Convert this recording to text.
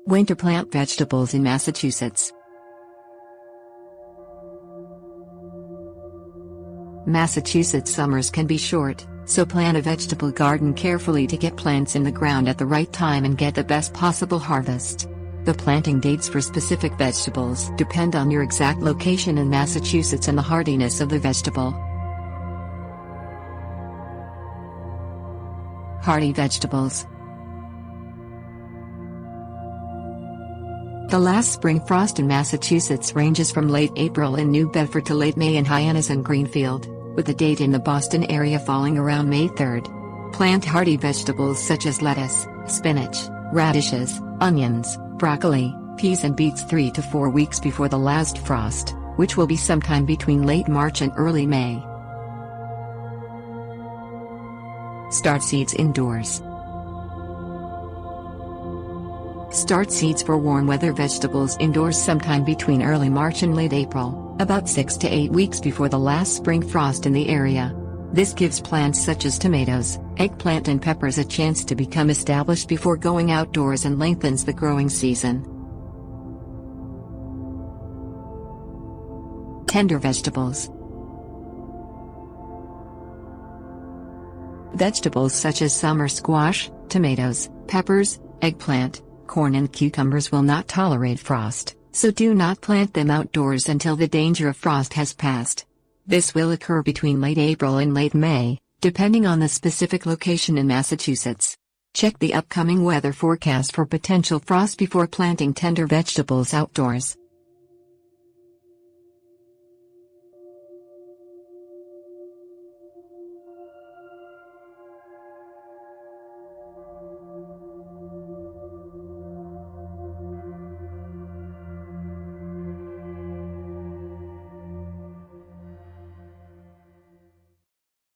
Winter plant vegetables in Massachusetts. Massachusetts summers can be short, so plan a vegetable garden carefully to get plants in the ground at the right time and get the best possible harvest. The planting dates for specific vegetables depend on your exact location in Massachusetts and the hardiness of the vegetable. Hardy vegetables. The last spring frost in Massachusetts ranges from late April in New Bedford to late May in Hyannis and Greenfield, with the date in the Boston area falling around May 3rd. Plant hardy vegetables such as lettuce, spinach, radishes, onions, broccoli, peas and beets 3 to 4 weeks before the last frost, which will be sometime between late March and early May. Start seeds indoors. Start seeds for warm weather vegetables indoors sometime between early March and late April, about 6 to 8 weeks before the last spring frost in the area. This gives plants such as tomatoes, eggplant and peppers a chance to become established before going outdoors and lengthens the growing season. Tender vegetables. Vegetables such as summer squash, tomatoes, peppers, eggplant, corn and cucumbers will not tolerate frost, so do not plant them outdoors until the danger of frost has passed. This will occur between late April and late May, depending on the specific location in Massachusetts. Check the upcoming weather forecast for potential frost before planting tender vegetables outdoors.